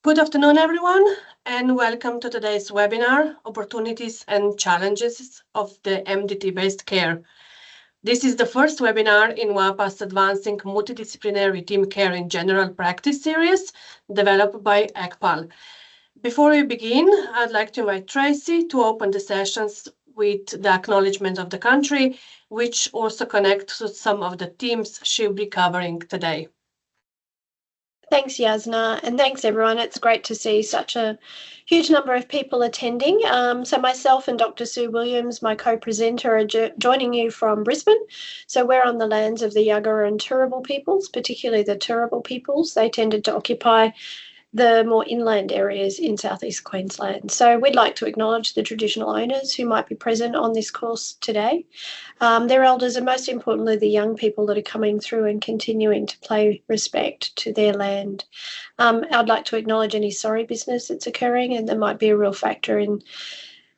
Good afternoon, everyone, and welcome to today's webinar, Opportunities and Challenges of the MDT-Based Care. This is the first webinar in WAPA's Advancing Multidisciplinary Team Care in General Practice series, developed by ECPAL. Before we begin, I'd like to invite Tracy to open the sessions with the acknowledgement of the country, which also connects to some of the themes she'll be covering today. Thanks, Yasna, and thanks, everyone. It's great to see such a huge number of people attending. So myself and Dr. Sue Williams, my co-presenter, are joining you from Brisbane. So we're on the lands of the Yagara and Turrbal peoples, particularly the Turrbal peoples. They tended to occupy the more inland areas in southeast Queensland. So we'd like to acknowledge the traditional owners who might be present on this course today, their elders, and most importantly, the young people that are coming through and continuing to pay respect to their land. I'd like to acknowledge any sorry business that's occurring, and there might be a real factor in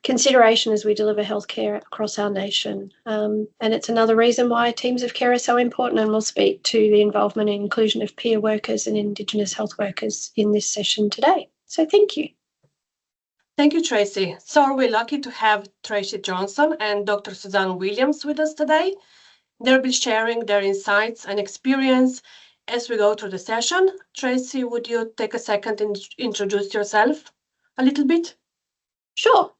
consideration as we deliver healthcare across our nation. And it's another reason why teams of care are so important, and we'll speak to the involvement and inclusion of peer workers and Indigenous health workers in this session today. So thank you. Thank you, Tracy. So we're lucky to have Tracy Johnson and Dr. Suzanne Williams with us today. They'll be sharing their insights and experience as we go through the session. Tracy, would you take a second and introduce yourself a little bit? Sure.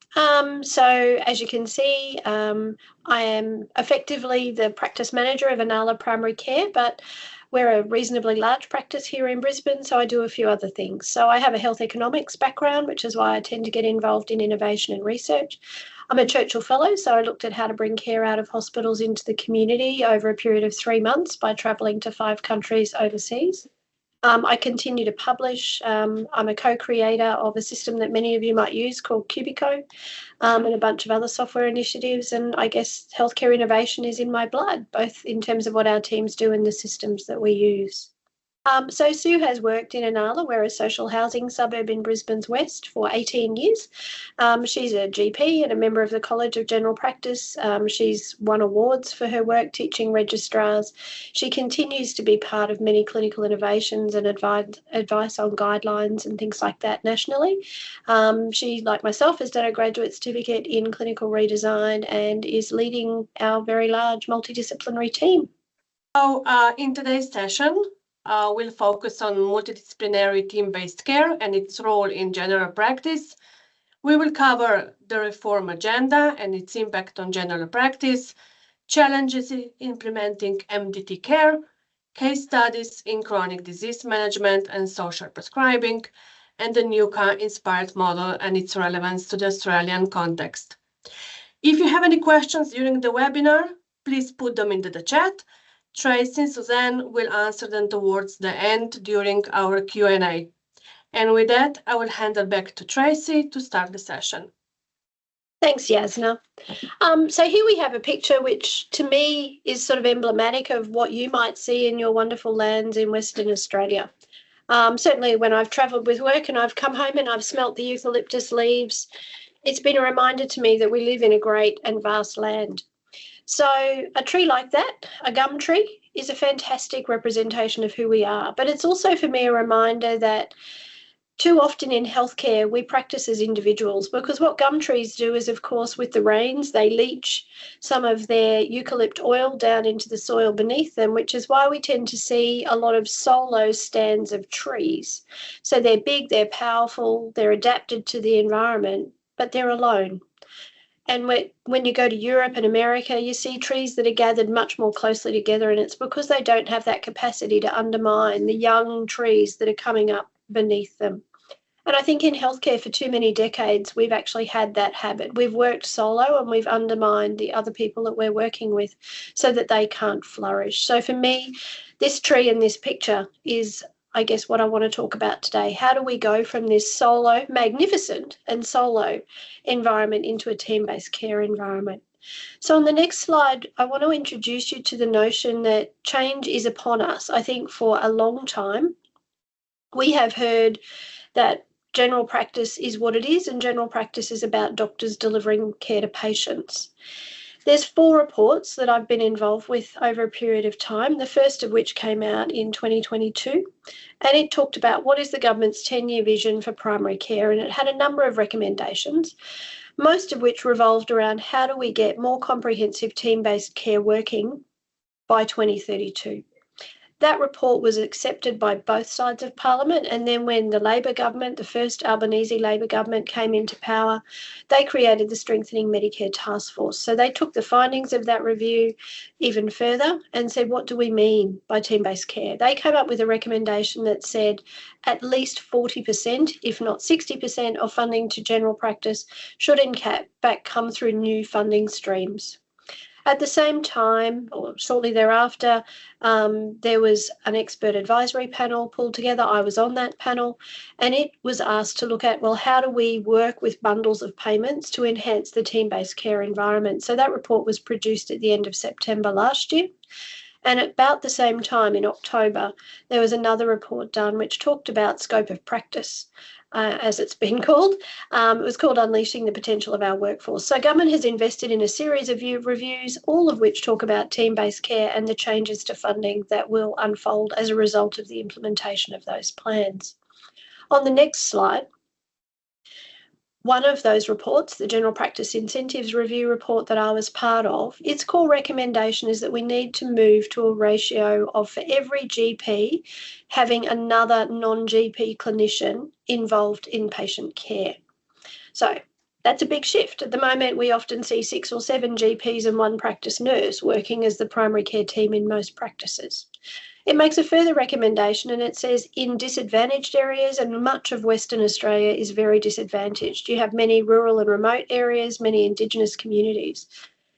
So as you can see, I am effectively the practice manager of Anala Primary Care, but we're a reasonably large practice here in Brisbane, so I do a few other things. So I have a health economics background, which is why I tend to get involved in innovation and research. I'm a Churchill Fellow, so I looked at how to bring care out of hospitals into the community over a period of 3 months by travelling to 5 countries overseas. I continue to publish. I'm a co-creator of a system that many of you might use called Cubico, and a bunch of other software initiatives. And I guess healthcare innovation is in my blood, both in terms of what our teams do and the systems that we use. So Sue has worked in Anala, we're a social housing suburb in Brisbane's west, for 18 years. She's a GP and a member of the College of General Practice. She's won awards for her work teaching registrars. She continues to be part of many clinical innovations and advice on guidelines and things like that nationally. She, like myself, has done a graduate certificate in clinical redesign and is leading our very large multidisciplinary team. So in today's session, we'll focus on multidisciplinary team-based care and its role in general practice. We will cover the reform agenda and its impact on general practice, challenges in implementing MDT care, case studies in chronic disease management and social prescribing, and the NUCA-inspired model and its relevance to the Australian context. If you have any questions during the webinar, please put them into the chat. Tracy and Suzanne will answer them towards the end during our Q&A. And with that, I will hand it back to Tracy to start the session. Thanks, Yasna. So here we have a picture which to me is sort of emblematic of what you might see in your wonderful lands in Western Australia. Certainly when I've travelled with work and I've come home and I've smelt the eucalyptus leaves, it's been a reminder to me that we live in a great and vast land. So a tree like that, a gum tree, is a fantastic representation of who we are. But it's also for me a reminder that too often in healthcare we practice as individuals, because what gum trees do is, of course, with the rains, they leach some of their eucalypt oil down into the soil beneath them, which is why we tend to see a lot of solo stands of trees. So they're big, they're powerful, they're adapted to the environment, but they're alone. And when you go to Europe and America, you see trees that are gathered much more closely together, and it's because they don't have that capacity to undermine the young trees that are coming up beneath them. And I think in healthcare for too many decades, we've actually had that habit. We've worked solo and we've undermined the other people that we're working with so that they can't flourish. So for me, this tree in this picture is, I guess, what I want to talk about today. How do we go from this solo, magnificent and solo environment into a team-based care environment? So on the next slide, I want to introduce you to the notion that change is upon us. I think for a long time, we have heard that general practice is what it is, and general practice is about doctors delivering care to patients. There's 4 reports that I've been involved with over a period of time, the first of which came out in 2022, and it talked about what is the government's 10-year vision for primary care, and it had a number of recommendations, most of which revolved around how do we get more comprehensive team-based care working by 2032. That report was accepted by both sides of Parliament, and then when the Labor government, the first Albanese Labor government, came into power, they created the Strengthening Medicare Task Force. So they took the findings of that review even further and said, what do we mean by team-based care? They came up with a recommendation that said at least 40%, if not 60%, of funding to general practice should in fact come through new funding streams. At the same time, or shortly thereafter, there was an expert advisory panel pulled together. I was on that panel, and it was asked to look at, well, how do we work with bundles of payments to enhance the team-based care environment? So that report was produced at the end of September last year. And at about the same time, in October, there was another report done which talked about scope of practice, as it's been called. It was called Unleashing the Potential of Our Workforce. So government has invested in a series of reviews, all of which talk about team-based care and the changes to funding that will unfold as a result of the implementation of those plans. On the next slide, one of those reports, the General Practice Incentives Review report that I was part of, its core recommendation is that we need to move to a ratio of, for every GP, having another non-GP clinician involved in patient care. So that's a big shift. At the moment, we often see 6 or 7 GPs and 1 practice nurse working as the primary care team in most practices. It makes a further recommendation, and it says in disadvantaged areas, and much of Western Australia is very disadvantaged. You have many rural and remote areas, many Indigenous communities.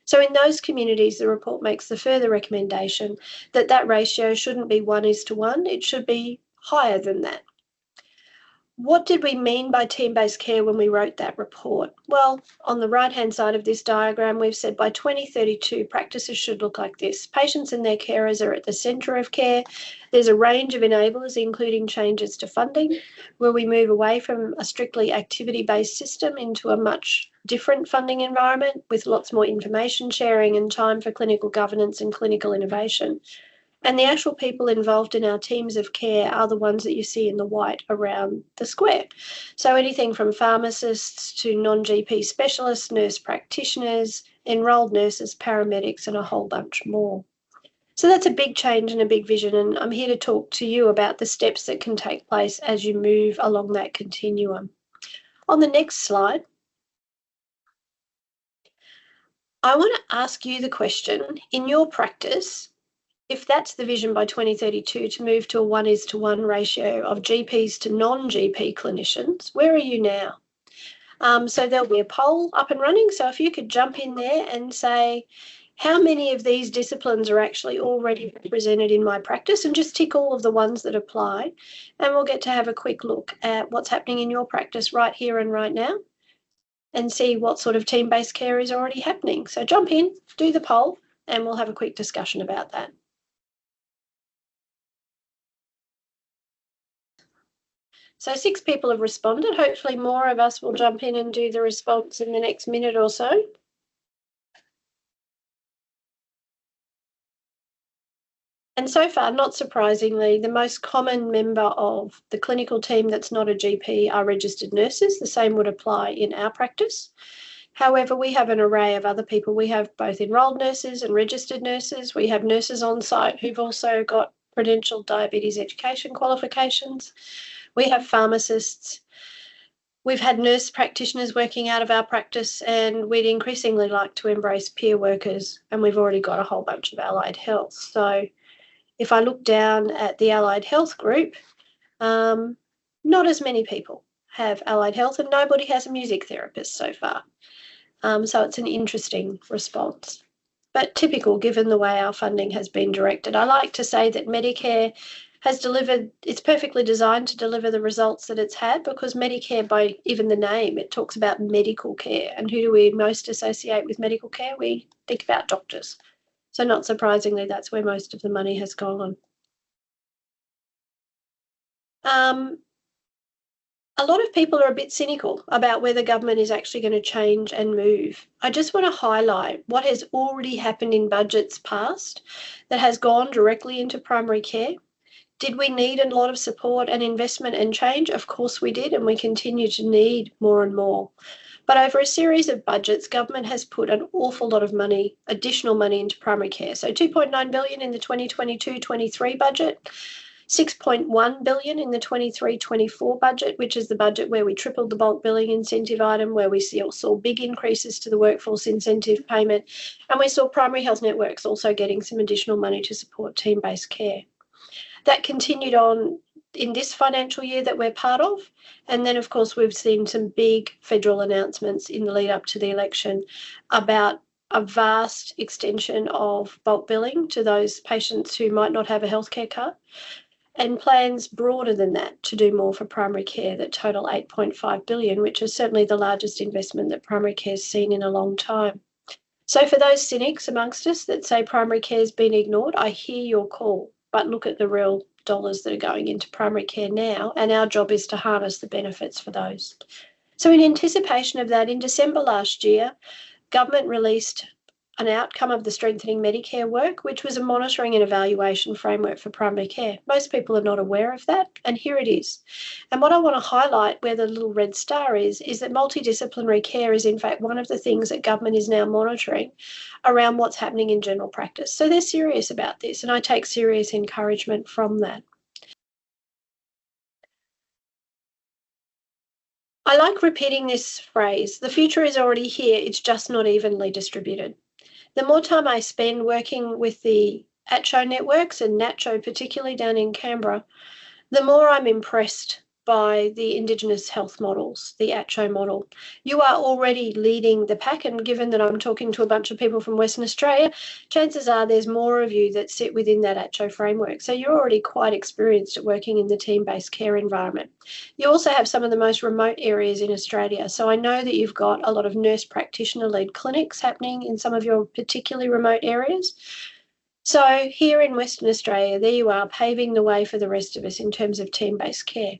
So in those communities, the report makes the further recommendation that that ratio shouldn't be 1:1, it should be higher than that. What did we mean by team-based care when we wrote that report? Well, on the right-hand side of this diagram, we've said by 2032, practices should look like this. Patients and their carers are at the centre of care. There's a range of enablers, including changes to funding, where we move away from a strictly activity-based system into a much different funding environment with lots more information sharing and time for clinical governance and clinical innovation. And the actual people involved in our teams of care are the ones that you see in the white around the square. So anything from pharmacists to non-GP specialists, nurse practitioners, enrolled nurses, paramedics, and a whole bunch more. So that's a big change and a big vision, and I'm here to talk to you about the steps that can take place as you move along that continuum. On the next slide, I want to ask you the question, in your practice, if that's the vision by 2032 to move to a 1:1 ratio of GPs to non-GP clinicians, where are you now? So there'll be a poll up and running. So if you could jump in there and say, how many of these disciplines are actually already represented in my practice, and just tick all of the ones that apply. And we'll get to have a quick look at what's happening in your practice right here and right now and see what sort of team-based care is already happening. So jump in, do the poll, and we'll have a quick discussion about that. So 6 people have responded. Hopefully more of us will jump in and do the response in the next minute or so. And so far, not surprisingly, the most common member of the clinical team that's not a GP are registered nurses. The same would apply in our practice. However, we have an array of other people. We have both enrolled nurses and registered nurses. We have nurses on site who've also got credentialed diabetes education qualifications. We have pharmacists. We've had nurse practitioners working out of our practice, and we'd increasingly like to embrace peer workers, and we've already got a whole bunch of allied health. So if I look down at the allied health group, not as many people have allied health, and nobody has a music therapist so far. So it's an interesting response, but typical given the way our funding has been directed. I like to say that Medicare has delivered, it's perfectly designed to deliver the results that it's had, because Medicare, by even the name, it talks about medical care. And who do we most associate with medical care? We think about doctors. So not surprisingly, that's where most of the money has gone. A lot of people are a bit cynical about whether government is actually going to change and move. I just want to highlight what has already happened in budgets past that has gone directly into primary care. Did we need a lot of support and investment and change? Of course we did, and we continue to need more and more. But over a series of budgets, government has put an awful lot of money, additional money into primary care. So 2.9 billion in the 2022-23 budget, 6.1 billion in the 23-24 budget, which is the budget where we tripled the bulk billing incentive item, where we saw big increases to the workforce incentive payment, and we saw primary health networks also getting some additional money to support team-based care. That continued on in this financial year that we're part of. And then, of course, we've seen some big federal announcements in the lead up to the election about a vast extension of bulk billing to those patients who might not have a healthcare card, and plans broader than that to do more for primary care that total 8.5 billion, which is certainly the largest investment that primary care has seen in a long time. So for those cynics amongst us that say primary care has been ignored, I hear your call, but look at the real dollars that are going into primary care now, and our job is to harness the benefits for those. So in anticipation of that, in December last year, government released an outcome of the strengthening Medicare work, which was a monitoring and evaluation framework for primary care. Most people are not aware of that, and here it is. And what I want to highlight, where the little red star is that multidisciplinary care is in fact one of the things that government is now monitoring around what's happening in general practice. So they're serious about this, and I take serious encouragement from that. I like repeating this phrase, the future is already here, it's just not evenly distributed. The more time I spend working with the ACCHO networks, and NACCHO particularly down in Canberra, the more I'm impressed by the Indigenous health models, the ACCHO model. You are already leading the pack, and given that I'm talking to a bunch of people from Western Australia, chances are there's more of you that sit within that ACCHO framework. So you're already quite experienced at working in the team-based care environment. You also have some of the most remote areas in Australia. So I know that you've got a lot of nurse practitioner-led clinics happening in some of your particularly remote areas. So here in Western Australia, there you are, paving the way for the rest of us in terms of team-based care.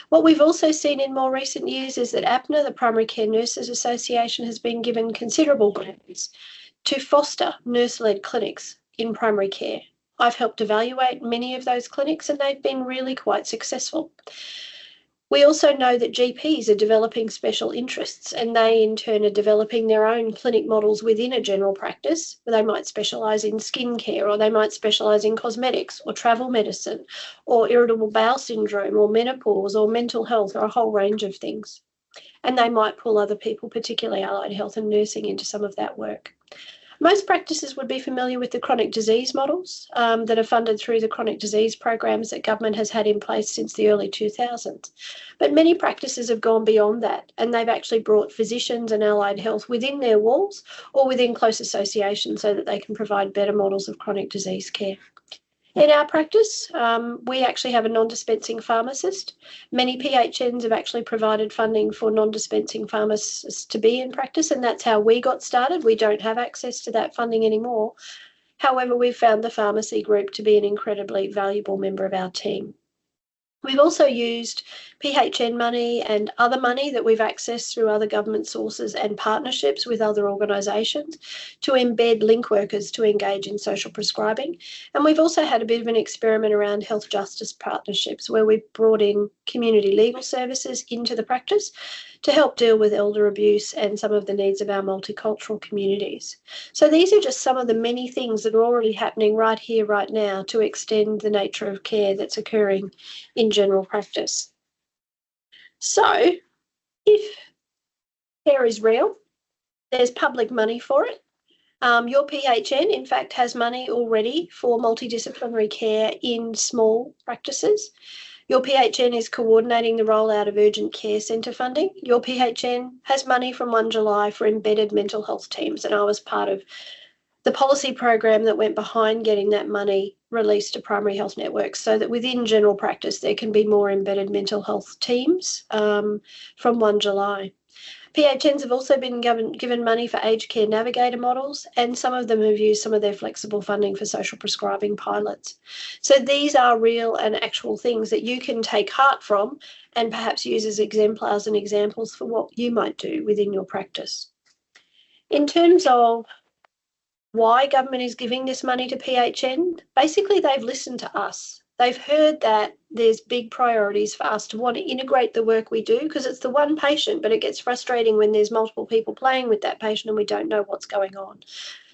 What we've also seen in more recent years is that APNA, the Primary Care Nurses Association, has been given considerable grants to foster nurse-led clinics in primary care. I've helped evaluate many of those clinics, and they've been really quite successful. We also know that GPs are developing special interests, and they in turn are developing their own clinic models within a general practice. They might specialise in skin care, or they might specialise in cosmetics or travel medicine or irritable bowel syndrome or menopause or mental health, or a whole range of things. And they might pull other people, particularly allied health and nursing, into some of that work. Most practices would be familiar with the chronic disease models that are funded through the chronic disease programs that government has had in place since the early 2000s. But many practices have gone beyond that, and they've actually brought physicians and allied health within their walls or within close association so that they can provide better models of chronic disease care. In our practice, we actually have a non-dispensing pharmacist. Many PHNs have actually provided funding for non-dispensing pharmacists to be in practice, and that's how we got started. We don't have access to that funding anymore. However, we've found the pharmacy group to be an incredibly valuable member of our team. We've also used PHN money and other money that we've accessed through other government sources and partnerships with other organisations to embed link workers to engage in social prescribing. And we've also had a bit of an experiment around health justice partnerships where we've brought in community legal services into the practice to help deal with elder abuse and some of the needs of our multicultural communities. So these are just some of the many things that are already happening right here, right now, to extend the nature of care that's occurring in general practice. So if care is real, there's public money for it. Your PHN, in fact, has money already for multidisciplinary care in small practices. Your PHN is coordinating the rollout of urgent care centre funding. Your PHN has money from 1 July for embedded mental health teams, and I was part of the policy program that went behind getting that money released to primary health networks so that within general practice there can be more embedded mental health teams from 1 July. PHNs have also been given money for aged care navigator models, and some of them have used some of their flexible funding for social prescribing pilots. So these are real and actual things that you can take heart from and perhaps use as exemplars and examples for what you might do within your practice. In terms of why government is giving this money to PHN, basically they've listened to us. They've heard that there's big priorities for us to want to integrate the work we do, because it's the one patient, but it gets frustrating when there's multiple people playing with that patient and we don't know what's going on.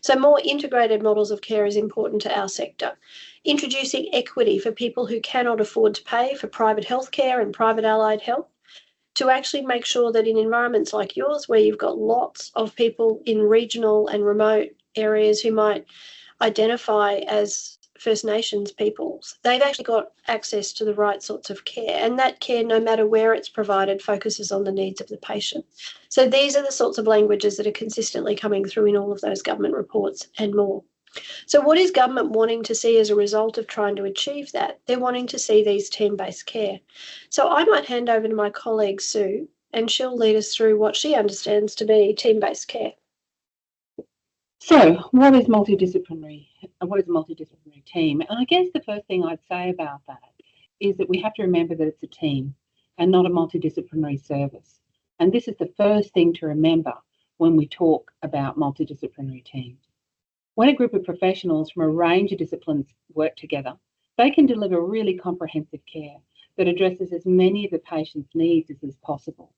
So more integrated models of care is important to our sector. Introducing equity for people who cannot afford to pay for private healthcare and private allied health, to actually make sure that in environments like yours, where you've got lots of people in regional and remote areas who might identify as First Nations peoples, they've actually got access to the right sorts of care, and that care, no matter where it's provided, focuses on the needs of the patient. So these are the sorts of languages that are consistently coming through in all of those government reports and more. So what is government wanting to see as a result of trying to achieve that? They're wanting to see these team-based care. So I might hand over to my colleague Sue, and she'll lead us through what she understands to be team-based care. So what is multidisciplinary? What is a multidisciplinary team? And I guess the first thing I'd say about that is that we have to remember that it's a team and not a multidisciplinary service. And this is the first thing to remember when we talk about multidisciplinary teams. When a group of professionals from a range of disciplines work together, they can deliver really comprehensive care that addresses as many of the patient's needs as possible.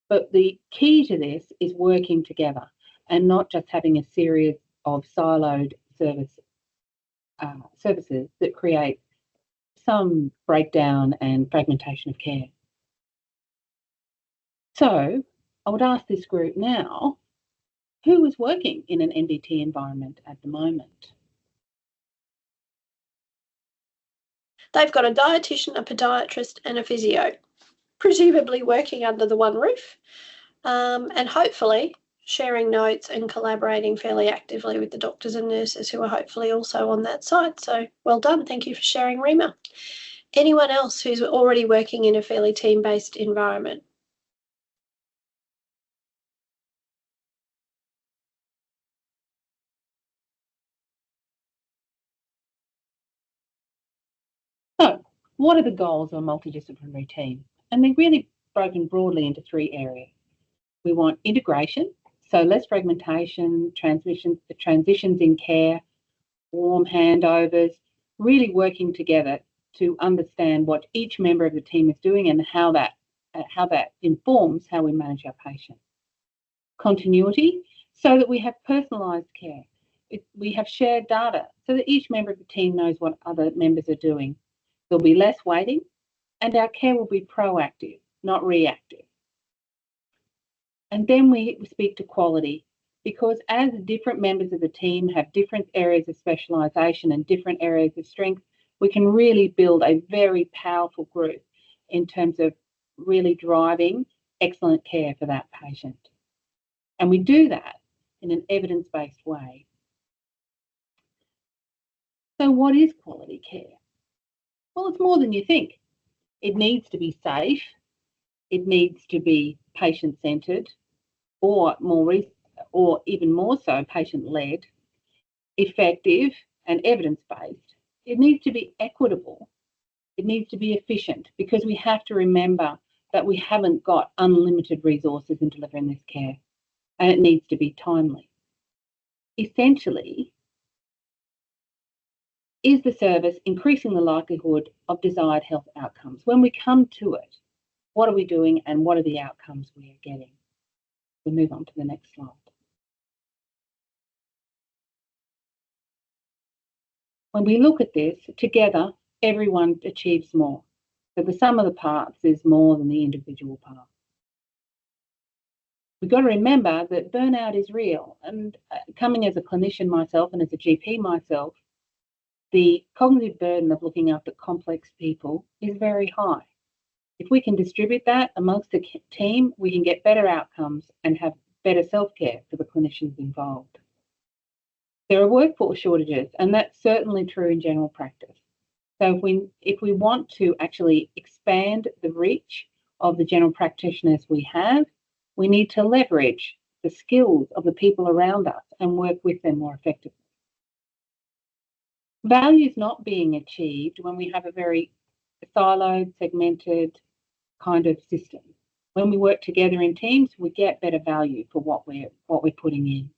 But the key to this is working together and not just having a series of siloed services that create some breakdown and fragmentation of care. So I would ask this group now, who is working in an MDT environment at the moment? They've got a dietitian, a podiatrist and a physio, presumably working under the one roof, and hopefully sharing notes and collaborating fairly actively with the doctors and nurses who are hopefully also on that side. So well done. Thank you for sharing, Rima. Anyone else who's already working in a fairly team-based environment? So what are the goals of a multidisciplinary team? And they're really broken broadly into three areas. We want integration, so less fragmentation, transitions in care, warm handovers, really working together to understand what each member of the team is doing and how that informs how we manage our patients. Continuity, so that we have personalised care. We have shared data so that each member of the team knows what other members are doing. There'll be less waiting and our care will be proactive, not reactive. And then we speak to quality, because as different members of the team have different areas of specialisation and different areas of strength, we can really build a very powerful group in terms of really driving excellent care for that patient. And we do that in an evidence-based way. So what is quality care? Well, it's more than you think. It needs to be safe. It needs to be patient-centred, or even more so patient-led, effective and evidence-based. It needs to be equitable. It needs to be efficient, because we have to remember that we haven't got unlimited resources in delivering this care, and it needs to be timely. Essentially, is the service increasing the likelihood of desired health outcomes? When we come to it, what are we doing and what are the outcomes we are getting? We'll move on to the next slide. When we look at this, together, everyone achieves more. So the sum of the parts is more than the individual part. We've got to remember that burnout is real, and coming as a clinician myself and as a GP myself, the cognitive burden of looking after complex people is very high. If we can distribute that amongst the team, we can get better outcomes and have better self-care for the clinicians involved. There are workforce shortages, and that's certainly true in general practice. So if we want to actually expand the reach of the general practitioners we have, We need to leverage the skills of the people around us and work with them more effectively. Value is not being achieved when we have a very siloed, segmented kind of system. When we work together in teams, we get better value for what we're putting in.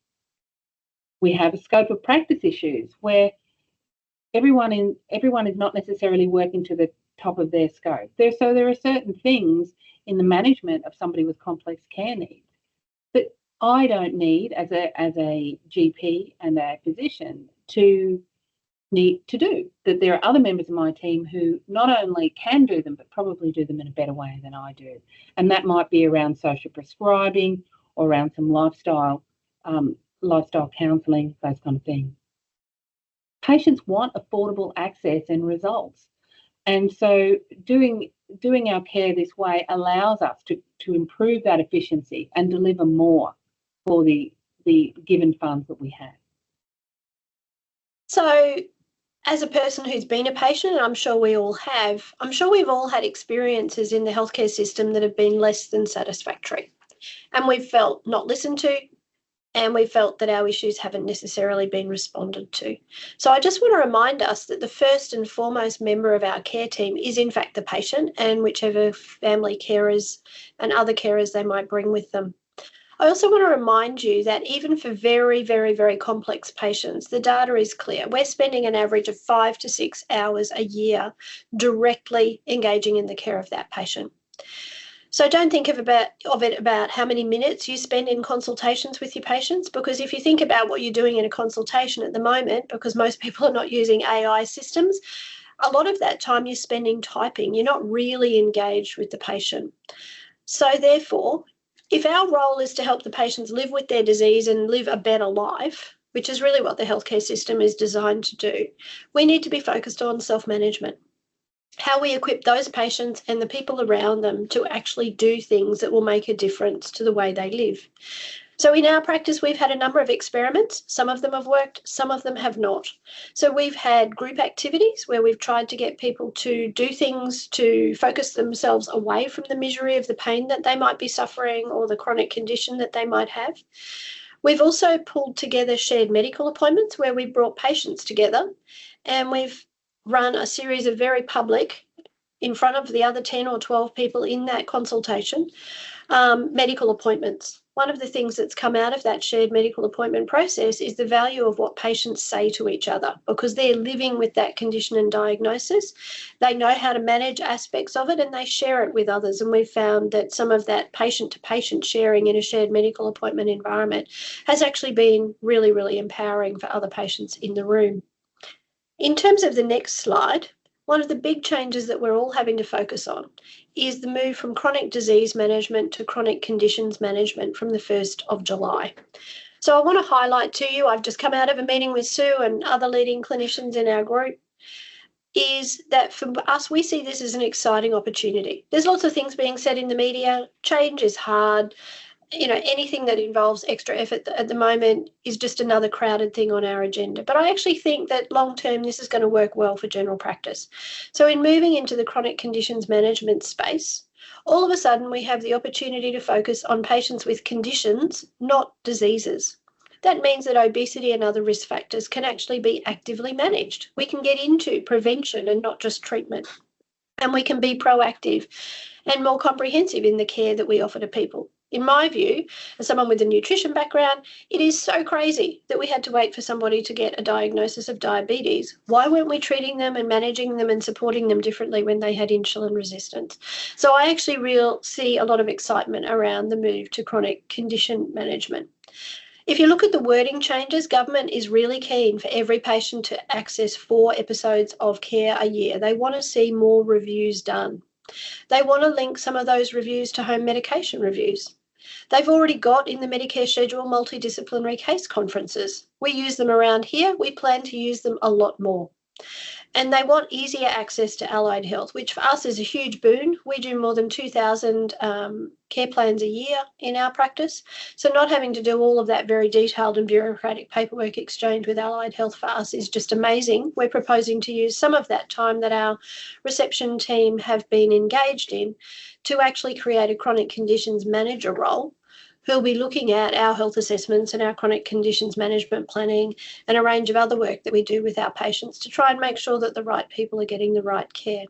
We have a scope of practice issues where everyone is not necessarily working to the top of their scope. So there are certain things in the management of somebody with complex care needs that I don't need as a GP and a physician to need to do, that there are other members of my team who not only can do them, but probably do them in a better way than I do. And that might be around social prescribing or around some lifestyle counselling, those kind of things. Patients want affordable access and results. And so doing our care this way allows us to improve that efficiency and deliver more for the given funds that we have. So as a person who's been a patient, and I'm sure we've all had experiences in the healthcare system that have been less than satisfactory. And we've felt not listened to, and we felt that our issues haven't necessarily been responded to. So I just want to remind us that the first and foremost member of our care team is in fact the patient and whichever family carers and other carers they might bring with them. I also want to remind you that even for very, very, very complex patients, the data is clear. We're spending an average of 5 to 6 hours a year directly engaging in the care of that patient. So don't think of it about how many minutes you spend in consultations with your patients, because if you think about what you're doing in a consultation at the moment, because most people are not using AI systems, a lot of that time you're spending typing. You're not really engaged with the patient. So therefore, if our role is to help the patients live with their disease and live a better life, which is really what the healthcare system is designed to do, we need to be focused on self-management. How we equip those patients and the people around them to actually do things that will make a difference to the way they live. So in our practice, we've had a number of experiments. Some of them have worked, some of them have not. So we've had group activities where we've tried to get people to do things to focus themselves away from the misery of the pain that they might be suffering or the chronic condition that they might have. We've also pulled together shared medical appointments where we brought patients together, and we've run a series of very public, in front of the other 10 or 12 people in that consultation, medical appointments. One of the things that's come out of that shared medical appointment process is the value of what patients say to each other, because they're living with that condition and diagnosis. They know how to manage aspects of it and they share it with others. And we've found that some of that patient-to-patient sharing in a shared medical appointment environment has actually been really, really empowering for other patients in the room. In terms of the next slide, one of the big changes that we're all having to focus on is the move from chronic disease management to chronic conditions management from the 1st of July. So I want to highlight to you, I've just come out of a meeting with Sue and other leading clinicians in our group, is that for us, we see this as an exciting opportunity. There's lots of things being said in the media. Change is hard. Anything that involves extra effort at the moment is just another crowded thing on our agenda. But I actually think that long term, this is going to work well for general practice. So in moving into the chronic conditions management space, all of a sudden we have the opportunity to focus on patients with conditions, not diseases. That means that obesity and other risk factors can actually be actively managed. We can get into prevention and not just treatment. And we can be proactive and more comprehensive in the care that we offer to people. In my view, as someone with a nutrition background, it is so crazy that we had to wait for somebody to get a diagnosis of diabetes. Why weren't we treating them and managing them and supporting them differently when they had insulin resistance? So I actually see a lot of excitement around the move to chronic condition management. If you look at the wording changes, government is really keen for every patient to access 4 episodes of care a year. They want to see more reviews done. They want to link some of those reviews to home medication reviews. They've already got in the Medicare schedule multidisciplinary case conferences. We use them around here. We plan to use them a lot more. And they want easier access to allied health, which for us is a huge boon. We do more than 2,000 care plans a year in our practice. So not having to do all of that very detailed and bureaucratic paperwork exchange with allied health for us is just amazing. We're proposing to use some of that time that our reception team have been engaged in to actually create a chronic conditions manager role, who'll be looking at our health assessments and our chronic conditions management planning and a range of other work that we do with our patients to try and make sure that the right people are getting the right care.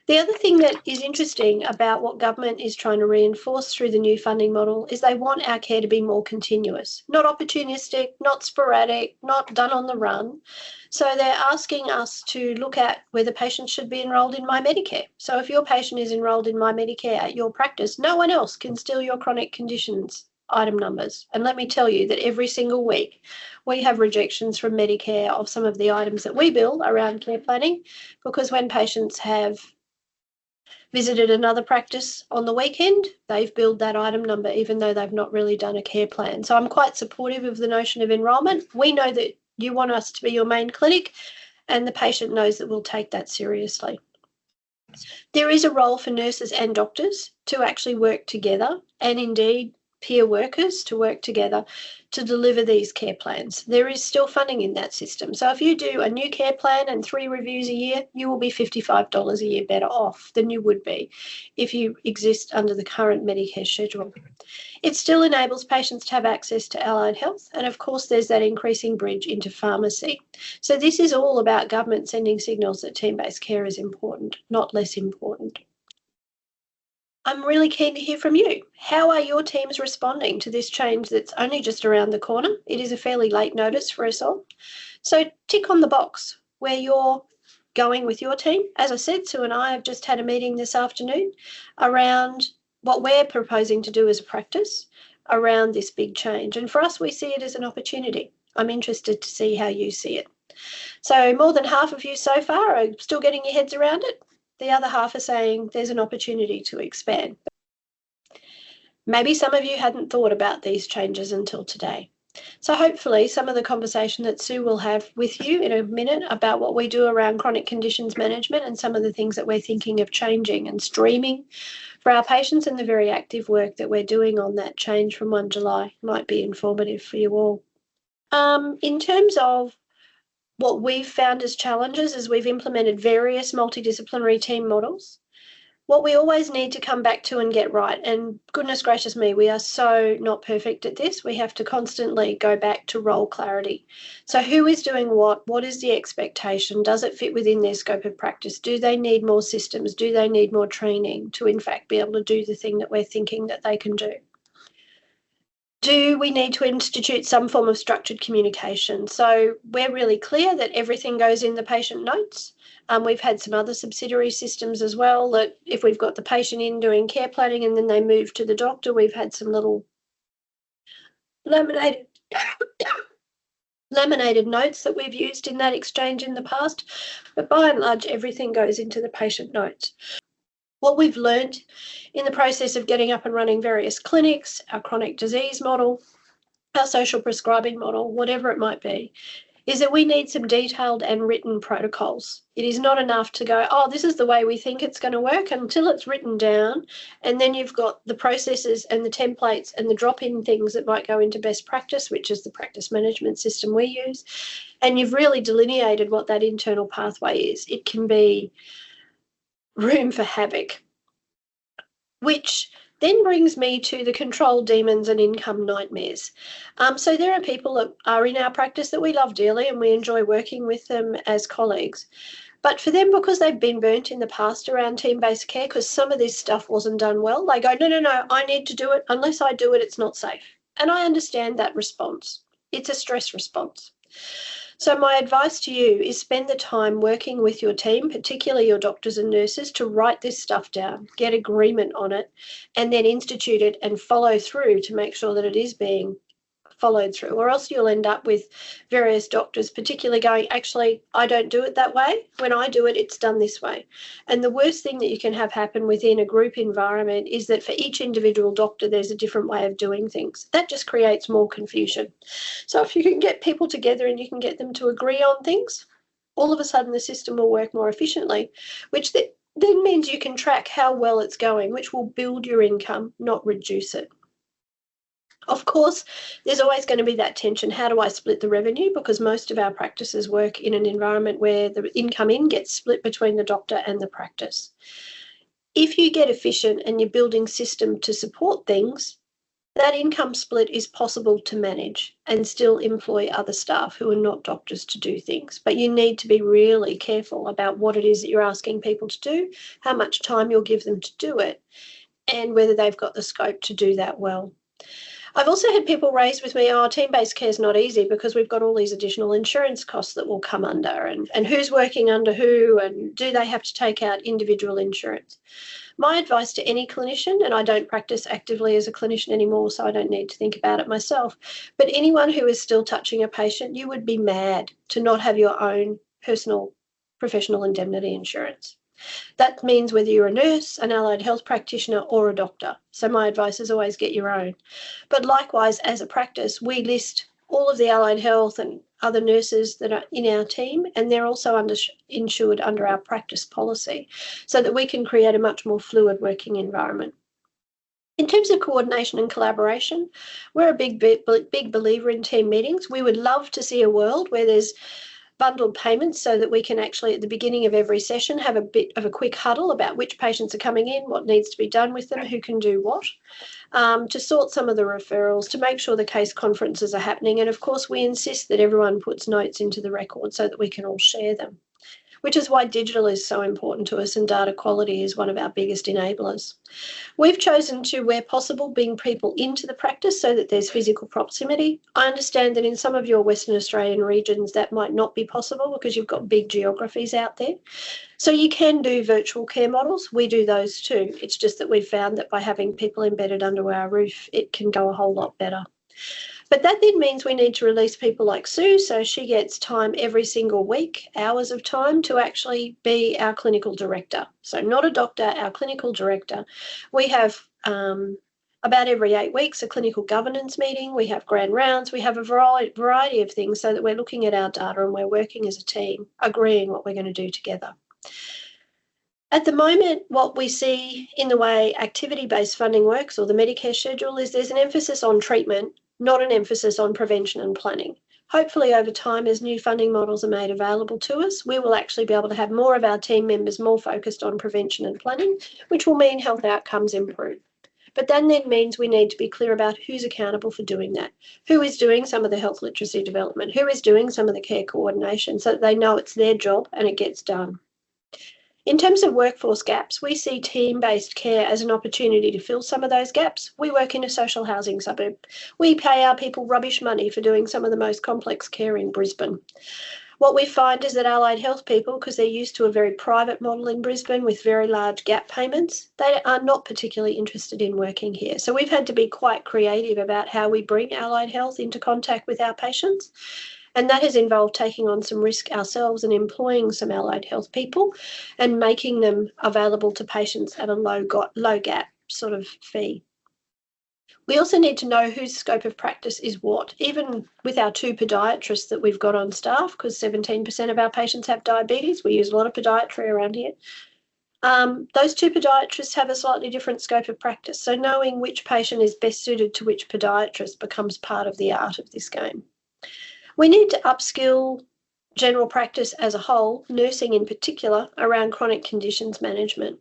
The other thing that is interesting about what government is trying to reinforce through the new funding model is they want our care to be more continuous, not opportunistic, not sporadic, not done on the run. So they're asking us to look at whether patients should be enrolled in My Medicare. So if your patient is enrolled in My Medicare at your practice, no one else can steal your chronic conditions item numbers. And let me tell you that every single week we have rejections from Medicare of some of the items that we bill around care planning, because when patients have visited another practice on the weekend, they've billed that item number even though they've not really done a care plan. So I'm quite supportive of the notion of enrolment. We know that you want us to be your main clinic, and the patient knows that we'll take that seriously. There is a role for nurses and doctors to actually work together, and indeed peer workers to work together to deliver these care plans. There is still funding in that system. So if you do a new care plan and 3 reviews a year, you will be $55 a year better off than you would be if you exist under the current Medicare schedule. It still enables patients to have access to allied health, and of course there's that increasing bridge into pharmacy. So this is all about government sending signals that team-based care is important, not less important. I'm really keen to hear from you. How are your teams responding to this change that's only just around the corner? It is a fairly late notice for us all. So tick on the box where you're going with your team. As I said, Sue and I have just had a meeting this afternoon around what we're proposing to do as a practice around this big change. And for us, we see it as an opportunity. I'm interested to see how you see it. So more than half of you so far are still getting your heads around it. The other half are saying there's an opportunity to expand. Maybe some of you hadn't thought about these changes until today. So hopefully some of the conversation that Sue will have with you in a minute about what we do around chronic conditions management and some of the things that we're thinking of changing and streaming for our patients and the very active work that we're doing on that change from 1 July might be informative for you all. In terms of what we've found as challenges as we've implemented various multidisciplinary team models, what we always need to come back to and get right, and goodness gracious me, we are so not perfect at this, we have to constantly go back to role clarity. So who is doing what? What is the expectation? Does it fit within their scope of practice? Do they need more systems? Do they need more training to in fact be able to do the thing that we're thinking that they can do? Do we need to institute some form of structured communication? So we're really clear that everything goes in the patient notes. We've had some other subsidiary systems as well that if we've got the patient in doing care planning and then they move to the doctor, we've had some little laminated notes that we've used in that exchange in the past. But by and large, everything goes into the patient notes. What we've learned in the process of getting up and running various clinics, our chronic disease model, our social prescribing model, whatever it might be, is that we need some detailed and written protocols. It is not enough to go, oh, this is the way we think it's going to work, until it's written down, and then you've got the processes and the templates and the drop-in things that might go into best practice, which is the practice management system we use, and you've really delineated what that internal pathway is. It can be room for havoc, which then brings me to the control demons and income nightmares. So there are people that are in our practice that we love dearly and we enjoy working with them as colleagues. But for them, because they've been burnt in the past around team-based care, because some of this stuff wasn't done well, they go, no, I need to do it. Unless I do it, it's not safe. And I understand that response. It's a stress response. So my advice to you is spend the time working with your team, particularly your doctors and nurses, to write this stuff down, get agreement on it, and then institute it and follow through to make sure that it is being followed through, or else you'll end up with various doctors particularly going, actually, I don't do it that way. When I do it, it's done this way. And the worst thing that you can have happen within a group environment is that for each individual doctor, there's a different way of doing things. That just creates more confusion. So if you can get people together and you can get them to agree on things, all of a sudden the system will work more efficiently, which then means you can track how well it's going, which will build your income, not reduce it. Of course, there's always going to be that tension. How do I split the revenue? Because most of our practices work in an environment where the income in gets split between the doctor and the practice. If you get efficient and you're building system to support things, that income split is possible to manage and still employ other staff who are not doctors to do things. But you need to be really careful about what it is that you're asking people to do, how much time you'll give them to do it, and whether they've got the scope to do that well. I've also had people raise with me, team-based care is not easy because we've got all these additional insurance costs that will come under, and who's working under who, and do they have to take out individual insurance? My advice to any clinician, and I don't practice actively as a clinician anymore, so I don't need to think about it myself, but anyone who is still touching a patient, you would be mad to not have your own personal professional indemnity insurance. That means whether you're a nurse, an allied health practitioner, or a doctor. So my advice is always get your own. But likewise, as a practice, we list all of the allied health and other nurses that are in our team, and they're also insured under our practice policy so that we can create a much more fluid working environment. In terms of coordination and collaboration, we're a big believer in team meetings. We would love to see a world where there's bundled payments so that we can actually at the beginning of every session have a bit of a quick huddle about which patients are coming in, what needs to be done with them, who can do what, to sort some of the referrals, to make sure the case conferences are happening. And of course, we insist that everyone puts notes into the record so that we can all share them, which is why digital is so important to us and data quality is one of our biggest enablers. We've chosen to, where possible, bring people into the practice so that there's physical proximity. I understand that in some of your Western Australian regions that might not be possible because you've got big geographies out there. So you can do virtual care models. We do those too. It's just that we've found that by having people embedded under our roof, it can go a whole lot better. But that then means we need to release people like Sue, so she gets time every single week, hours of time, to actually be our clinical director. So not a doctor, our clinical director. We have about every 8 weeks a clinical governance meeting. We have grand rounds. We have a variety of things so that we're looking at our data and we're working as a team, agreeing what we're going to do together. At the moment, what we see in the way activity-based funding works, or the Medicare schedule, is there's an emphasis on treatment, not an emphasis on prevention and planning. Hopefully over time, as new funding models are made available to us, we will actually be able to have more of our team members more focused on prevention and planning, which will mean health outcomes improve. But that then means we need to be clear about who's accountable for doing that, who is doing some of the health literacy development, who is doing some of the care coordination so that they know it's their job and it gets done. In terms of workforce gaps, we see team-based care as an opportunity to fill some of those gaps. We work in a social housing suburb. We pay our people rubbish money for doing some of the most complex care in Brisbane. What we find is that allied health people, because they're used to a very private model in Brisbane with very large gap payments, they are not particularly interested in working here. So we've had to be quite creative about how we bring allied health into contact with our patients. And that has involved taking on some risk ourselves and employing some allied health people and making them available to patients at a low gap sort of fee. We also need to know whose scope of practice is what, even with our 2 podiatrists that we've got on staff, because 17% of our patients have diabetes. We use a lot of podiatry around here. Those 2 podiatrists have a slightly different scope of practice. So knowing which patient is best suited to which podiatrist becomes part of the art of this game. We need to upskill general practice as a whole, nursing in particular, around chronic conditions management.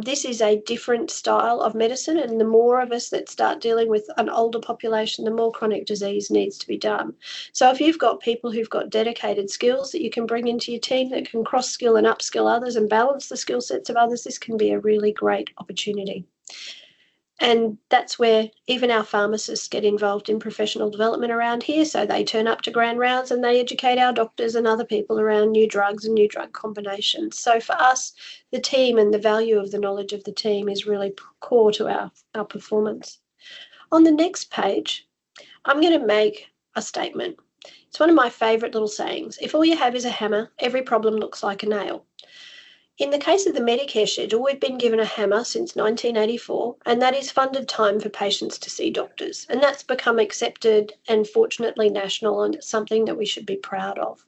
This is a different style of medicine, and the more of us that start dealing with an older population, the more chronic disease needs to be done. So if you've got people who've got dedicated skills that you can bring into your team that can cross-skill and upskill others and balance the skill sets of others, this can be a really great opportunity. And that's where even our pharmacists get involved in professional development around here. So they turn up to grand rounds and they educate our doctors and other people around new drugs and new drug combinations. So for us, the team and the value of the knowledge of the team is really core to our performance. On the next page, I'm going to make a statement. It's one of my favourite little sayings. If all you have is a hammer, every problem looks like a nail. In the case of the Medicare schedule, we've been given a hammer since 1984, and that is funded time for patients to see doctors. And that's become accepted and fortunately national, and it's something that we should be proud of.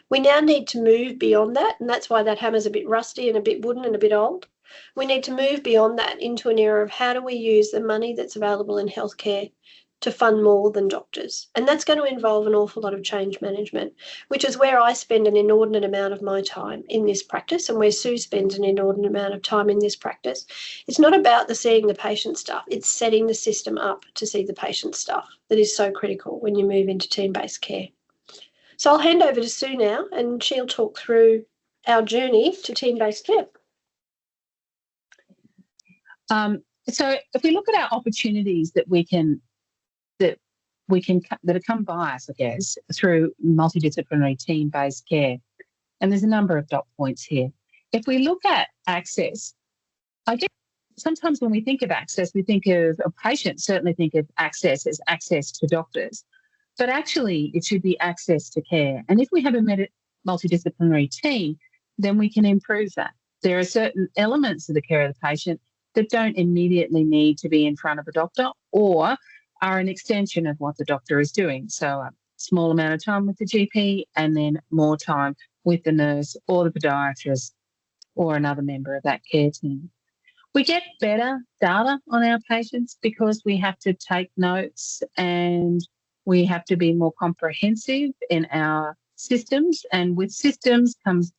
We now need to move beyond that, and that's why that hammer's a bit rusty and a bit wooden and a bit old. We need to move beyond that into an era of how do we use the money that's available in healthcare to fund more than doctors. And that's going to involve an awful lot of change management, which is where I spend an inordinate amount of my time in this practice and where Sue spends an inordinate amount of time in this practice. It's not about the seeing the patient stuff, it's setting the system up to see the patient stuff that is so critical when you move into team-based care. So I'll hand over to Sue now and she'll talk through our journey to team-based care. So if we look at our opportunities that have come by us, I guess, through multidisciplinary team-based care, and there's a number of dot points here. If we look at access, I guess sometimes when we think of access, we think of patients certainly think of access as access to doctors, but actually it should be access to care. And if we have a multidisciplinary team, then we can improve that. There are certain elements of the care of the patient that don't immediately need to be in front of a doctor or are an extension of what the doctor is doing. So a small amount of time with the GP and then more time with the nurse or the podiatrist or another member of that care team. We get better data on our patients because we have to take notes and we have to be more comprehensive in our systems. And with systems comes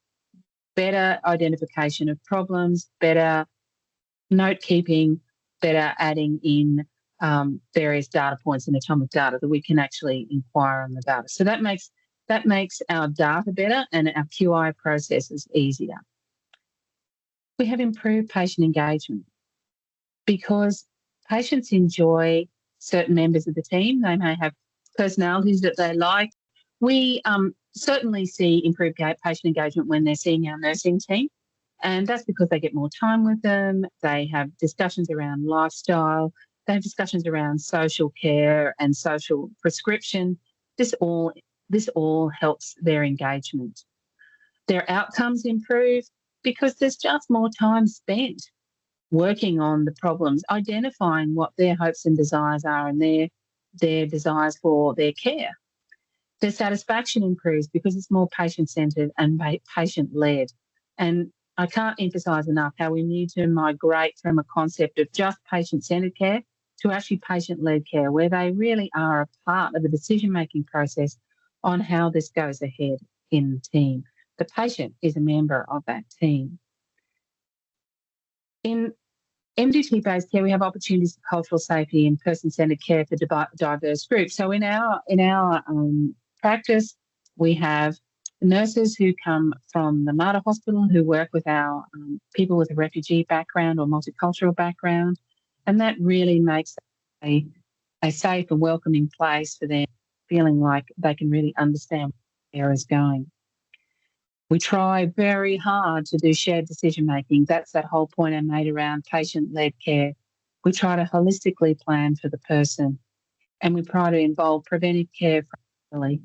better identification of problems, better note keeping, better adding in various data points and atomic data that we can actually inquire on the data. So that makes our data better and our QI processes easier. We have improved patient engagement because patients enjoy certain members of the team. They may have personalities that they like. We certainly see improved patient engagement when they're seeing our nursing team. And that's because they get more time with them. They have discussions around lifestyle. They have discussions around social care and social prescription. This all helps their engagement. Their outcomes improve because there's just more time spent working on the problems, identifying what their hopes and desires are and their desires for their care. Their satisfaction improves because it's more patient-centred and patient-led. And I can't emphasise enough how we need to migrate from a concept of just patient-centred care to actually patient-led care, where they really are a part of the decision-making process on how this goes ahead in the team. The patient is a member of that team. In MDT-based care, we have opportunities for cultural safety and person-centred care for diverse groups. So in our practice, we have nurses who come from the Mater Hospital who work with our people with a refugee background or multicultural background, and that really makes a safe and welcoming place for them, feeling like they can really understand where care is going. We try very hard to do shared decision-making. That's that whole point I made around patient-led care. We try to holistically plan for the person, and we try to involve preventive care early.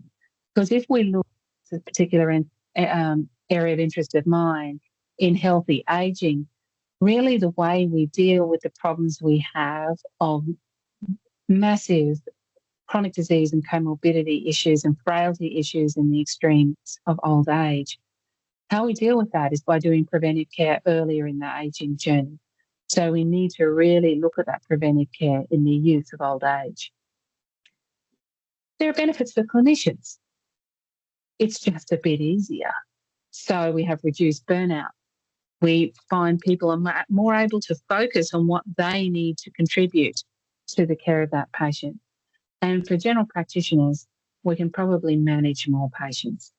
Because if we look at a particular area of interest of mine in healthy ageing, really the way we deal with the problems we have of massive chronic disease and comorbidity issues and frailty issues in the extremes of old age, how we deal with that is by doing preventive care earlier in the ageing journey. So we need to really look at that preventive care in the youth of old age. There are benefits for clinicians. It's just a bit easier. So we have reduced burnout. We find people are more able to focus on what they need to contribute to the care of that patient. And for general practitioners, we can probably manage more patients.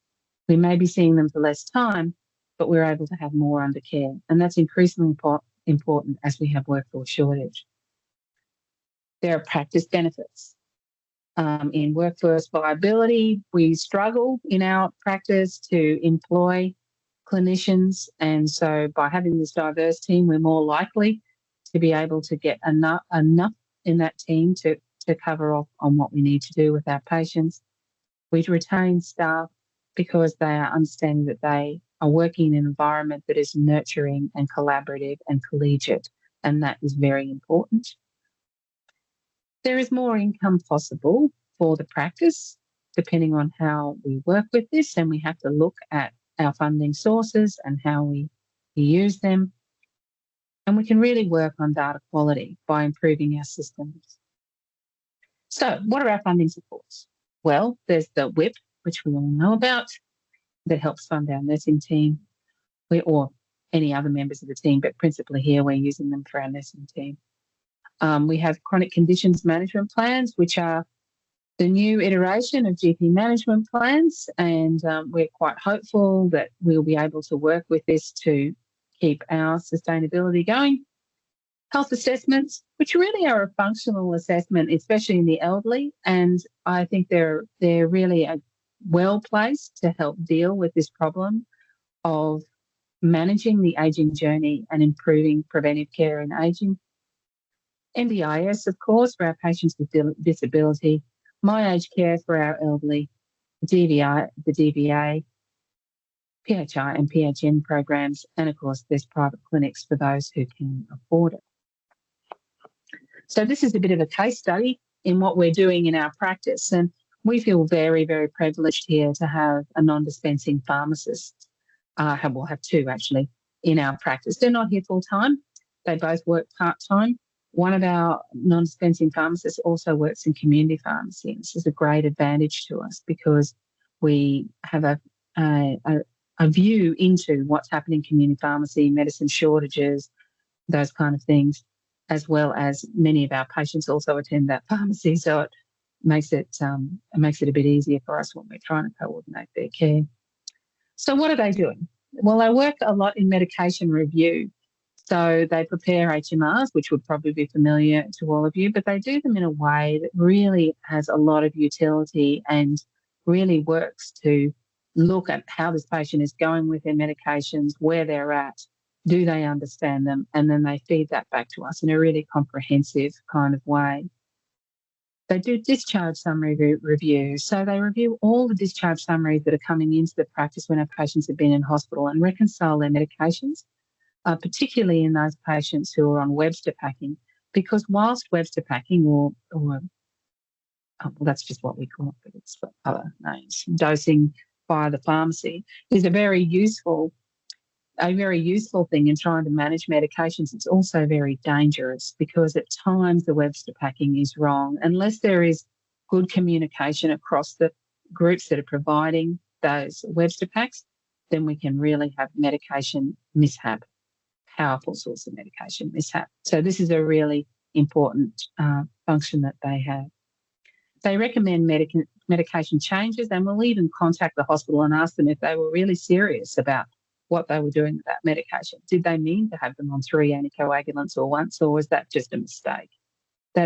We may be seeing them for less time, but we're able to have more under care. And that's increasingly important as we have workforce shortage. There are practice benefits. In workforce viability, we struggle in our practice to employ clinicians. And so by having this diverse team, we're more likely to be able to get enough in that team to cover off on what we need to do with our patients. We retain staff because they are understanding that they are working in an environment that is nurturing and collaborative and collegiate, and that is very important. There is more income possible for the practice, depending on how we work with this, and we have to look at our funding sources and how we use them. And we can really work on data quality by improving our systems. So what are our funding supports? Well, there's the WIP, which we all know about, that helps fund our nursing team or any other members of the team, but principally here we're using them for our nursing team. We have chronic conditions management plans, which are the new iteration of GP management plans, and we're quite hopeful that we'll be able to work with this to keep our sustainability going. Health assessments, which really are a functional assessment, especially in the elderly, and I think they're really well placed to help deal with this problem of managing the ageing journey and improving preventive care in ageing. NDIS, of course, for our patients with disability, My Aged Care for our elderly, the DVA, PHI and PHN programs, and of course there's private clinics for those who can afford it. So this is a bit of a case study in what we're doing in our practice, and we feel very, very privileged here to have a non-dispensing pharmacist. We'll have two actually in our practice. They're not here full time. They both work part-time. One of our non-dispensing pharmacists also works in community pharmacy. This is a great advantage to us because we have a view into what's happening in community pharmacy, medicine shortages, those kind of things, as well as many of our patients also attend that pharmacy. So it makes it a bit easier for us when we're trying to coordinate their care. So what are they doing? Well, they work a lot in medication review. So they prepare HMRs, which would probably be familiar to all of you, but they do them in a way that really has a lot of utility and really works to look at how this patient is going with their medications, where they're at, do they understand them, and then they feed that back to us in a really comprehensive kind of way. They do discharge summary review. So they review all the discharge summaries that are coming into the practice when our patients have been in hospital and reconcile their medications, particularly in those patients who are on Webster packing, because whilst Webster packing or well, that's just what we call it, but it's got other names, dosing via the pharmacy is a very useful thing in trying to manage medications. It's also very dangerous because at times the Webster packing is wrong. Unless there is good communication across the groups that are providing those Webster packs, then we can really have medication mishap, powerful source of medication mishap. So this is a really important function that they have. They recommend medication changes, and we'll even contact the hospital and ask them if they were really serious about what they were doing with that medication. Did they mean to have them on 3 anticoagulants or once, or was that just a mistake?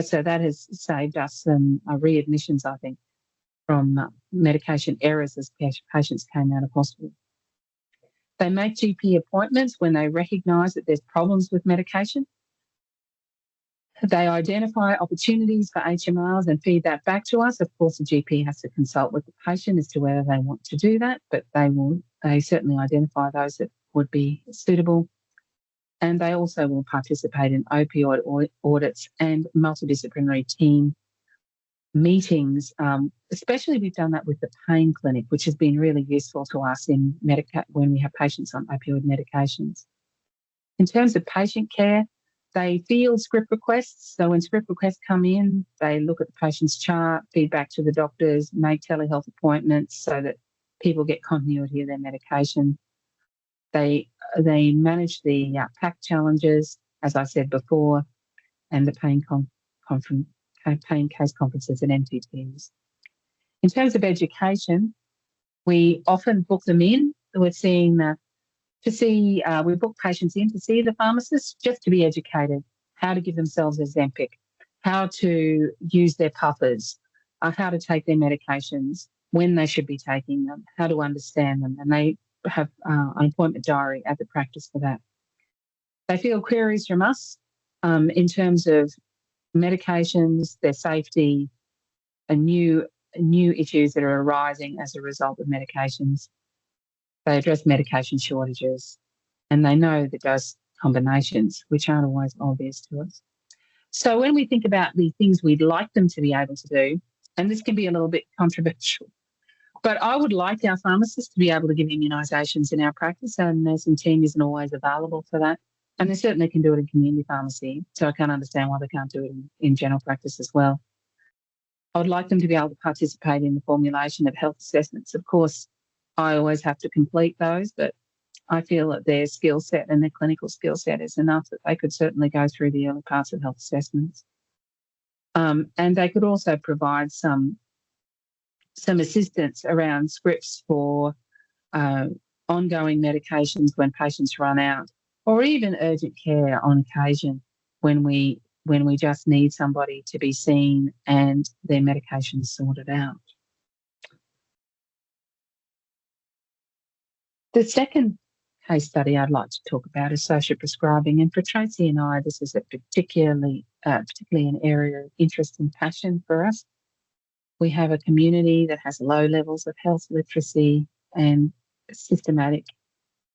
So that has saved us some readmissions, I think, from medication errors as patients came out of hospital. They make GP appointments when they recognise that there's problems with medication. They identify opportunities for HMRs and feed that back to us. Of course, the GP has to consult with the patient as to whether they want to do that, but they certainly identify those that would be suitable. And they also will participate in opioid audits and multidisciplinary team meetings. Especially we've done that with the pain clinic, which has been really useful to us in when we have patients on opioid medications. In terms of patient care, they field script requests. So when script requests come in, they look at the patient's chart, feedback to the doctors, make telehealth appointments so that people get continuity of their medication. They manage the PAC challenges, as I said before, and the pain case conferences and MTTs. In terms of education, we often book them in. We're seeing we book patients in to see the pharmacist just to be educated, how to give themselves Ozempic, how to use their puffers, how to take their medications, when they should be taking them, how to understand them, and they have an appointment diary at the practice for that. They field queries from us in terms of medications, their safety, and new issues that are arising as a result of medications. They address medication shortages, and they know the dose combinations, which aren't always obvious to us. So when we think about the things we'd like them to be able to do, and this can be a little bit controversial, but I would like our pharmacists to be able to give immunisations in our practice. Our nursing team isn't always available for that, and they certainly can do it in community pharmacy, so I can't understand why they can't do it in general practice as well. I would like them to be able to participate in the formulation of health assessments. Of course, I always have to complete those, but I feel that their skill set and their clinical skill set is enough that they could certainly go through the early parts of health assessments. And they could also provide some assistance around scripts for ongoing medications when patients run out, or even urgent care on occasion when we just need somebody to be seen and their medications sorted out. The second case study I'd like to talk about is social prescribing, and for Tracy and I, this is a particularly an area of interest and passion for us. We have a community that has low levels of health literacy and systematic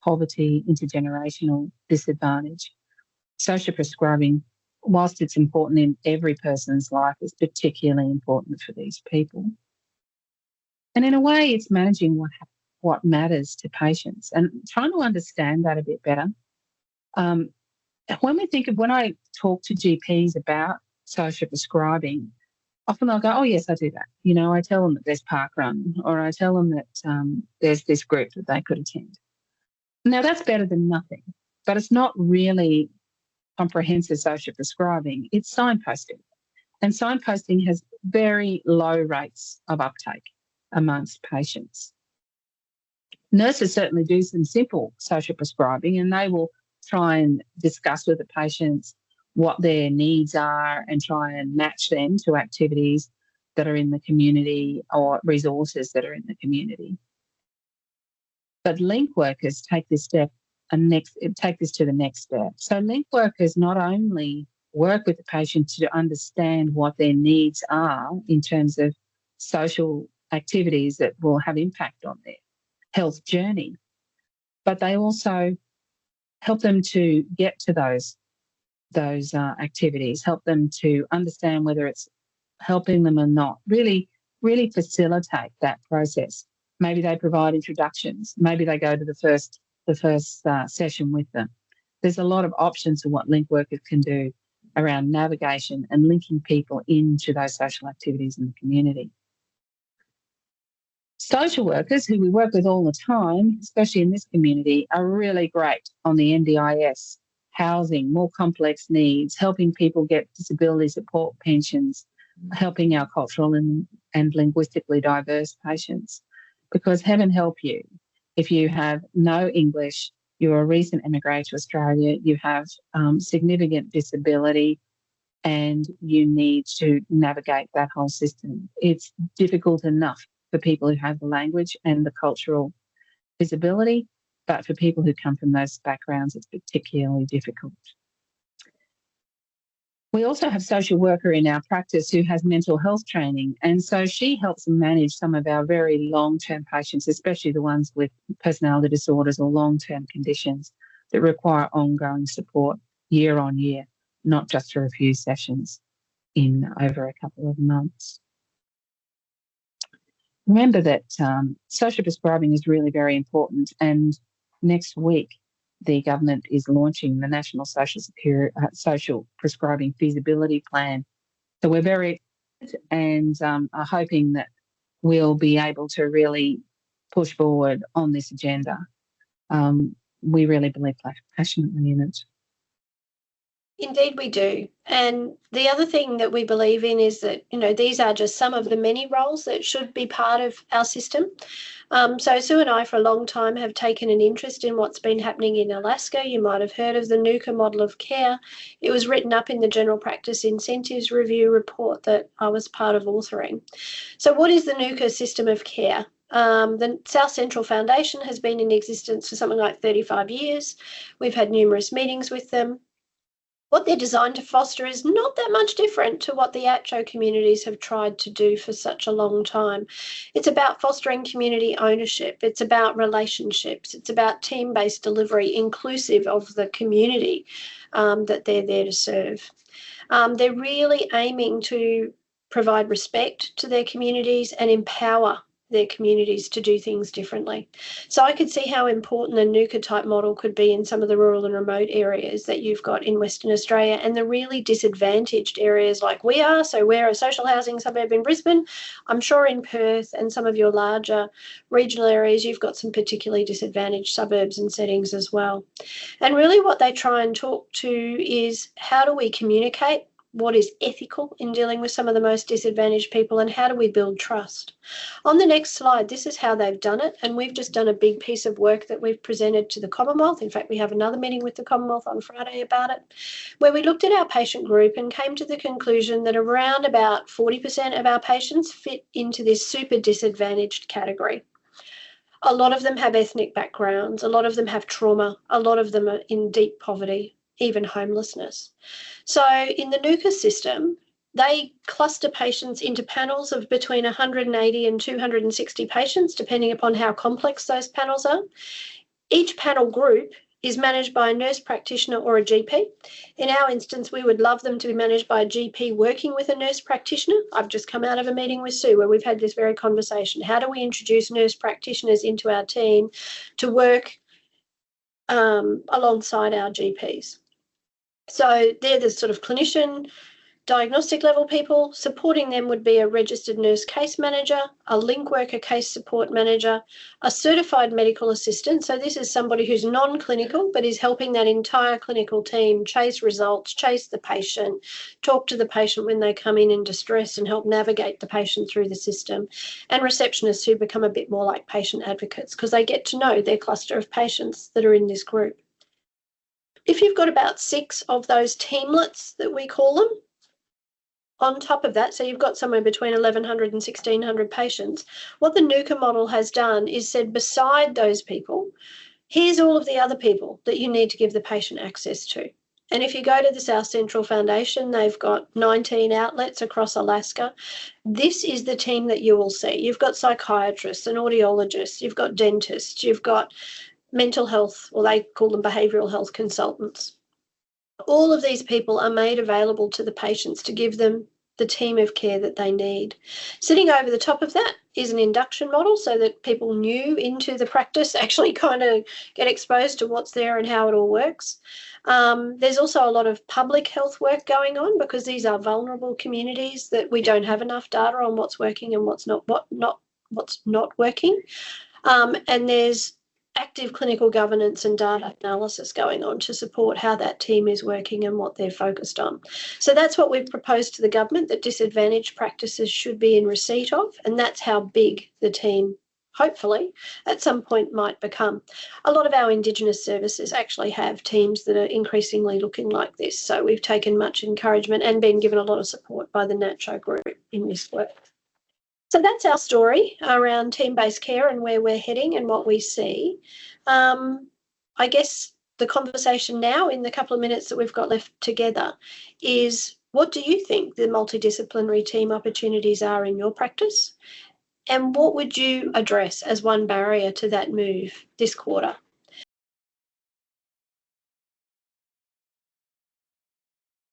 poverty, intergenerational disadvantage. Social prescribing, whilst it's important in every person's life, is particularly important for these people. And in a way, it's managing what matters to patients and trying to understand that a bit better. When I talk to GPs about social prescribing, often they'll go, oh, yes, I do that. You know, I tell them that there's parkrun, or I tell them that there's this group that they could attend. Now, that's better than nothing, but it's not really comprehensive social prescribing. It's signposting. And signposting has very low rates of uptake amongst patients. Nurses certainly do some simple social prescribing, and they will try and discuss with the patients what their needs are and try and match them to activities that are in the community or resources that are in the community. But link workers take this to the next step. So link workers not only work with the patient to understand what their needs are in terms of social activities that will have impact on their health journey, but they also help them to get to those activities, help them to understand whether it's helping them or not, really facilitate that process. Maybe they provide introductions. Maybe they go to the first session with them. There's a lot of options of what link workers can do around navigation and linking people into those social activities in the community. Social workers, who we work with all the time, especially in this community, are really great on the NDIS, housing, more complex needs, helping people get disability support pensions, helping our cultural and linguistically diverse patients. Because heaven help you, if you have no English, you're a recent immigrant to Australia, you have significant disability, and you need to navigate that whole system. It's difficult enough for people who have the language and the cultural visibility, but for people who come from those backgrounds, it's particularly difficult. We also have a social worker in our practice who has mental health training, and so she helps manage some of our very long-term patients, especially the ones with personality disorders or long-term conditions that require ongoing support year on year, not just for a few sessions in over a couple of months. Remember that social prescribing is really very important, and next week the government is launching the National Social Prescribing Feasibility Plan. So we're very excited and are hoping that we'll be able to really push forward on this agenda. We really believe passionately in it. Indeed we do. And the other thing that we believe in is that, these are just some of the many roles that should be part of our system. So Sue and I for a long time have taken an interest in what's been happening in Alaska. You might have heard of the NUCA model of care. It was written up in the General Practice Incentives Review report that I was part of authoring. So what is the NUCA system of care? The South Central Foundation has been in existence for something like 35 years. We've had numerous meetings with them. What they're designed to foster is not that much different to what the ACCHO communities have tried to do for such a long time. It's about fostering community ownership. It's about relationships. It's about team-based delivery, inclusive of the community that they're there to serve. They're really aiming to provide respect to their communities and empower their communities to do things differently. So I could see how important a NUCA type model could be in some of the rural and remote areas that you've got in Western Australia, and the really disadvantaged areas like we are. So we're a social housing suburb in Brisbane. I'm sure in Perth and some of your larger regional areas, you've got some particularly disadvantaged suburbs and settings as well. And really what they try and talk to is, how do we communicate what is ethical in dealing with some of the most disadvantaged people, and how do we build trust? On the next slide, this is how they've done it, and we've just done a big piece of work that we've presented to the Commonwealth. In fact, we have another meeting with the Commonwealth on Friday about it, where we looked at our patient group and came to the conclusion that around about 40% of our patients fit into this super disadvantaged category. A lot of them have ethnic backgrounds, a lot of them have trauma, a lot of them are in deep poverty, even homelessness. So in the NUCA system, they cluster patients into panels of between 180 and 260 patients, depending upon how complex those panels are. Each panel group is managed by a nurse practitioner or a GP. In our instance, we would love them to be managed by a GP working with a nurse practitioner. I've just come out of a meeting with Sue where we've had this very conversation. How do we introduce nurse practitioners into our team to work alongside our GPs? So they're the sort of clinician, diagnostic level people. Supporting them would be a registered nurse case manager, a link worker case support manager, a certified medical assistant. So this is somebody who's non-clinical but is helping that entire clinical team chase results, chase the patient, talk to the patient when they come in distress and help navigate the patient through the system. And receptionists who become a bit more like patient advocates because they get to know their cluster of patients that are in this group. If you've got about 6 of those teamlets that we call them, on top of that, so you've got somewhere between 1,100 and 1,600 patients, what the NUCA model has done is said, beside those people, here's all of the other people that you need to give the patient access to. And if you go to the South Central Foundation, they've got 19 outlets across Alaska. This is the team that you will see. You've got psychiatrists and audiologists, you've got dentists, you've got mental health, or they call them behavioural health consultants. All of these people are made available to the patients to give them the team of care that they need. Sitting over the top of that is an induction model so that people new into the practice actually kind of get exposed to what's there and how it all works. There's also a lot of public health work going on because these are vulnerable communities that we don't have enough data on what's working and what's not working. And there's active clinical governance and data analysis going on to support how that team is working and what they're focused on. So that's what we've proposed to the government, that disadvantaged practices should be in receipt of, and that's how big the team, hopefully, at some point might become. A lot of our Indigenous services actually have teams that are increasingly looking like this, so we've taken much encouragement and been given a lot of support by the NACCHO group in this work. So that's our story around team-based care and where we're heading and what we see. I guess the conversation now in the couple of minutes that we've got left together is, what do you think the multidisciplinary team opportunities are in your practice? And what would you address as one barrier to that move this quarter?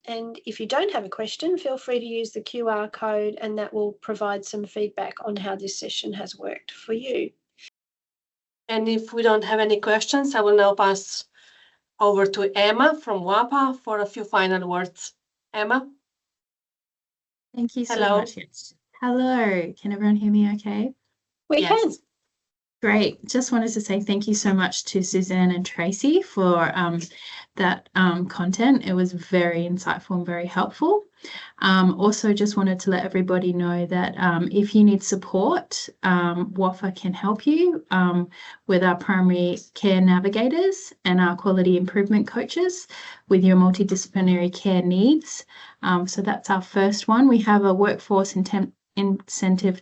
And if you don't have a question, feel free to use the QR code and that will provide some feedback on how this session has worked for you. And if we don't have any questions, I will now pass over to Emma from WAPA for a few final words. Emma? Thank you so Hello. much. Yes. Hello. Can everyone hear me okay? We Yes. can. Great. Just wanted to say thank you so much to Suzanne and Tracy for that content. It was very insightful and very helpful. Also just wanted to let everybody know that if you need support, WAFA can help you with our primary care navigators and our quality improvement coaches with your multidisciplinary care needs. So that's our first one. We have a workforce incentive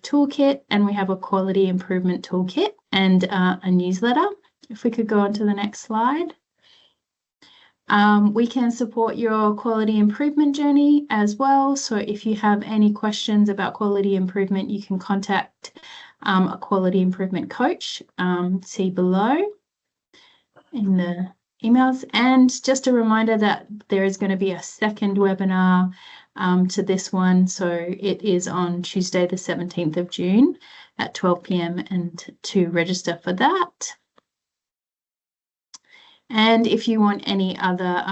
toolkit, and we have a quality improvement toolkit and a newsletter. If we could go on to the next slide. We can support your quality improvement journey as well. So if you have any questions about quality improvement, you can contact a quality improvement coach, see below in the emails. And just a reminder that there is going to be a second webinar to this one. So it is on Tuesday, the 17th of June at 12 p.m. and to register for that. And if you want any other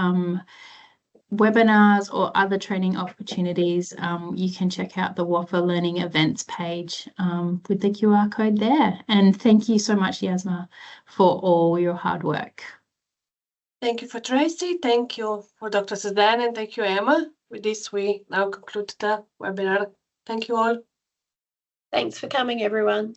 webinars or other training opportunities, you can check out the WAFA Learning Events page with the QR code there. And thank you so much, Yasna, for all your hard work. Thank you for Tracy. Thank you for Dr. Suzanne, and thank you, Emma. With this, we now conclude the webinar. Thank you all. Thanks for coming, everyone.